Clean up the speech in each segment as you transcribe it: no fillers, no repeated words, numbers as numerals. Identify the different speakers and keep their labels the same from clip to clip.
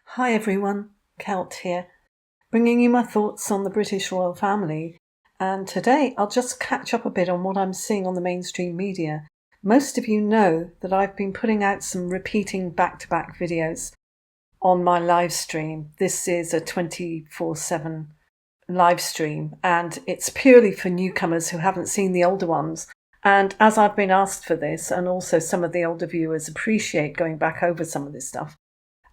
Speaker 1: Hi everyone, Kelt here, bringing you my thoughts on the British royal family, and today I'll just catch up a bit on what I'm seeing on the mainstream media. Most of you know that I've been putting out some repeating back-to-back videos on my live stream. This is a 24/7 live stream, and it's purely for newcomers who haven't seen the older ones. And as I've been asked for this, and also some of the older viewers appreciate going back over some of this stuff,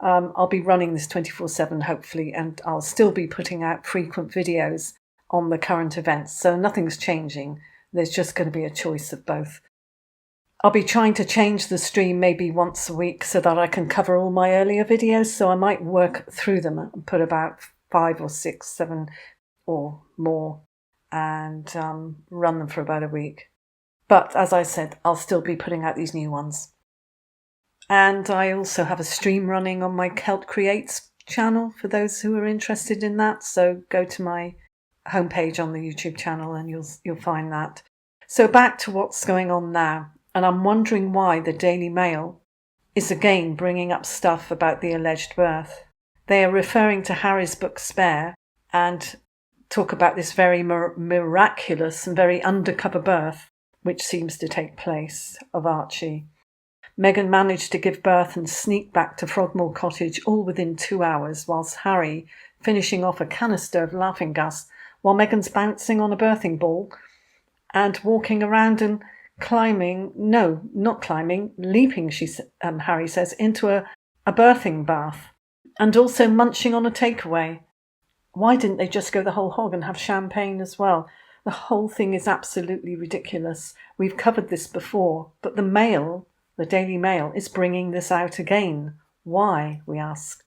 Speaker 1: I'll be running this 24/7 hopefully, and I'll still be putting out frequent videos on the current events. So nothing's changing. There's just going to be a choice of both. I'll be trying to change the stream maybe once a week so that I can cover all my earlier videos. So I might work through them and put about 5 or 6, 7 or more and run them for about a week. But as I said, I'll still be putting out these new ones. And I also have a stream running on my Kelt Creates channel for those who are interested in that. So go to my homepage on the YouTube channel and you'll find that. So back to what's going on now. And I'm wondering why the Daily Mail is again bringing up stuff about the alleged birth. They are referring to Harry's book Spare and talk about this very miraculous and very undercover birth which seems to take place of Archie. Meghan managed to give birth and sneak back to Frogmore Cottage all within 2 hours, whilst Harry finishing off a canister of laughing gas while Meghan's bouncing on a birthing ball and walking around and leaping, Harry says, into a birthing bath, and also munching on a takeaway. Why didn't they just go the whole hog and have champagne as well? The whole thing is absolutely ridiculous. We've covered this before, but the Daily Mail is bringing this out again. Why, we ask?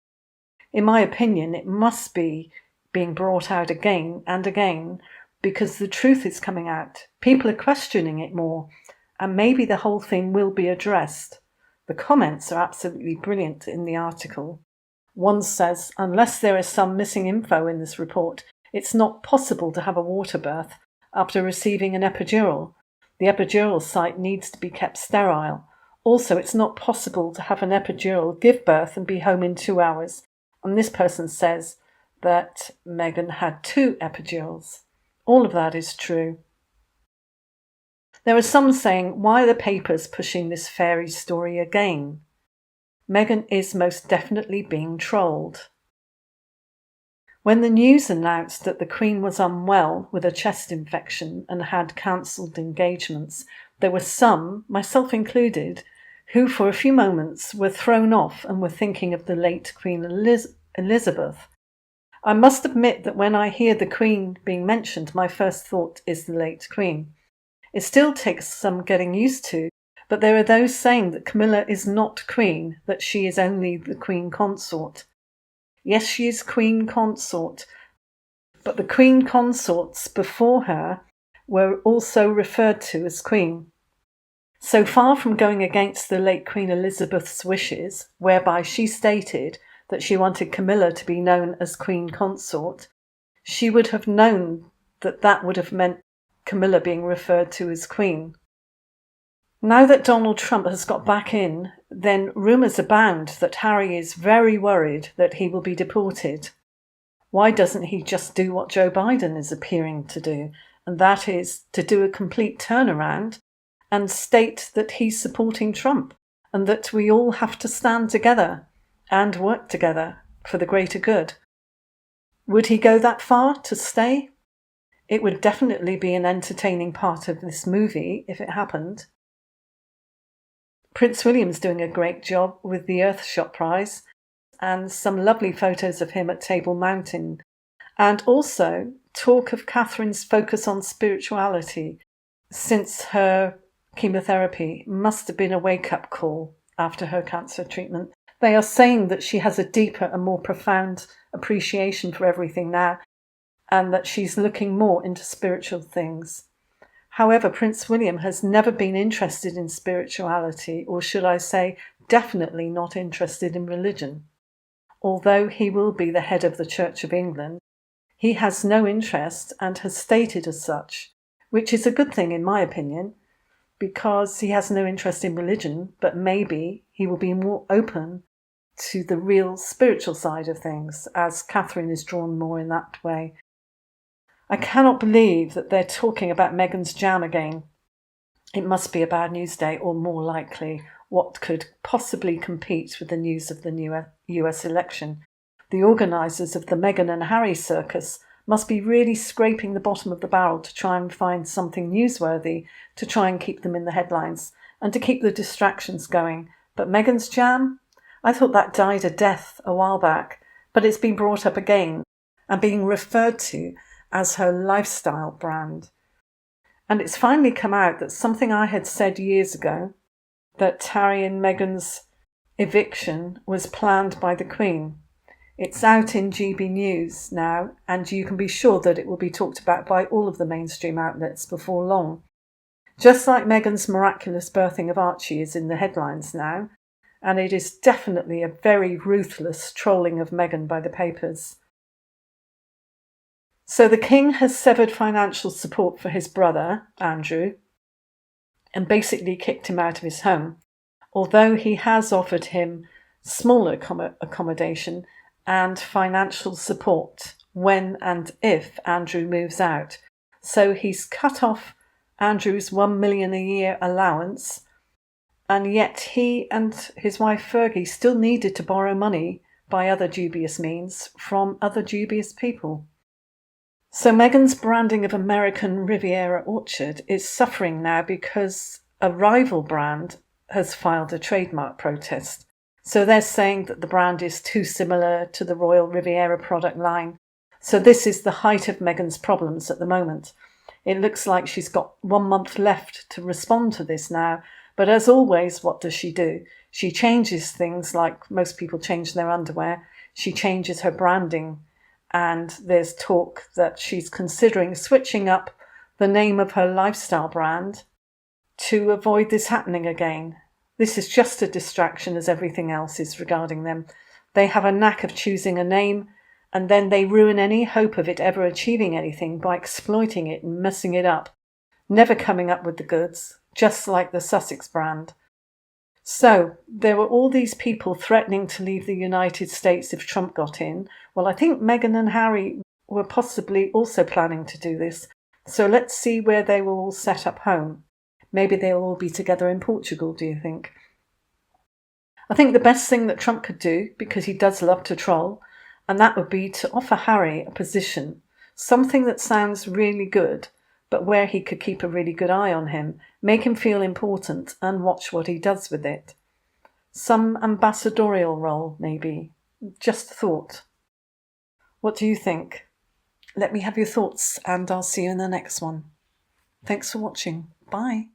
Speaker 1: In my opinion, it must be being brought out again and again because the truth is coming out. People are questioning it more, and maybe the whole thing will be addressed. The comments are absolutely brilliant in the article. One says, unless there is some missing info in this report, it's not possible to have a water birth after receiving an epidural. The epidural site needs to be kept sterile. Also, it's not possible to have an epidural, give birth and be home in 2 hours. And this person says that Meghan had 2 epidurals. All of that is true. There are some saying, why are the papers pushing this fairy story again? Meghan is most definitely being trolled. When the news announced that the Queen was unwell with a chest infection and had cancelled engagements, there were some, myself included, who for a few moments were thrown off and were thinking of the late Queen Elizabeth. I must admit that when I hear the Queen being mentioned, my first thought is the late Queen. It still takes some getting used to, but there are those saying that Camilla is not Queen, that she is only the Queen Consort. Yes, she is Queen Consort, but the Queen Consorts before her were also referred to as Queen. So far from going against the late Queen Elizabeth's wishes, whereby she stated that she wanted Camilla to be known as Queen Consort, she would have known that that would have meant Camilla being referred to as Queen. Now that Donald Trump has got back in, then rumours abound that Harry is very worried that he will be deported. Why doesn't he just do what Joe Biden is appearing to do, and that is to do a complete turnaround and state that he's supporting Trump and that we all have to stand together and work together for the greater good? Would he go that far to stay? It would definitely be an entertaining part of this movie if it happened. Prince William's doing a great job with the Earthshot Prize and some lovely photos of him at Table Mountain. And also talk of Catherine's focus on spirituality since her chemotherapy must have been a wake-up call after her cancer treatment. They are saying that she has a deeper and more profound appreciation for everything now and that she's looking more into spiritual things. However, Prince William has never been interested in spirituality, or should I say, definitely not interested in religion. Although he will be the head of the Church of England, he has no interest and has stated as such, which is a good thing in my opinion, because he has no interest in religion, but maybe he will be more open to the real spiritual side of things, as Catherine is drawn more in that way. I cannot believe that they're talking about Meghan's jam again. It must be a bad news day, or more likely, what could possibly compete with the news of the new US election. The organisers of the Meghan and Harry circus must be really scraping the bottom of the barrel to try and find something newsworthy to try and keep them in the headlines and to keep the distractions going. But Meghan's jam? I thought that died a death a while back, but it's been brought up again and being referred to as her lifestyle brand. And it's finally come out that something I had said years ago, that Harry and Meghan's eviction was planned by the Queen. It's out in GB News now, and you can be sure that it will be talked about by all of the mainstream outlets before long. Just like Meghan's miraculous birthing of Archie is in the headlines now, and it is definitely a very ruthless trolling of Meghan by the papers. So the King has severed financial support for his brother, Andrew, and basically kicked him out of his home, although he has offered him smaller accommodation and financial support when and if Andrew moves out. So he's cut off Andrew's $1 million a year allowance, and yet he and his wife Fergie still needed to borrow money by other dubious means from other dubious people. So Meghan's branding of American Riviera Orchard is suffering now because a rival brand has filed a trademark protest. So they're saying that the brand is too similar to the Royal Riviera product line. So this is the height of Meghan's problems at the moment. It looks like she's got 1 month left to respond to this now. But as always, what does she do? She changes things like most people change their underwear. She changes her branding. And there's talk that she's considering switching up the name of her lifestyle brand to avoid this happening again. This is just a distraction as everything else is regarding them. They have a knack of choosing a name and then they ruin any hope of it ever achieving anything by exploiting it and messing it up, never coming up with the goods, just like the Sussex brand. So there were all these people threatening to leave the United States if Trump got in. Well, I think Meghan and Harry were possibly also planning to do this. So let's see where they will all set up home. Maybe they'll all be together in Portugal, do you think? I think the best thing that Trump could do, because he does love to troll, and that would be to offer Harry a position, something that sounds really good, but where he could keep a really good eye on him, make him feel important and watch what he does with it. Some ambassadorial role, maybe. Just a thought. What do you think? Let me have your thoughts and I'll see you in the next one. Thanks for watching. Bye.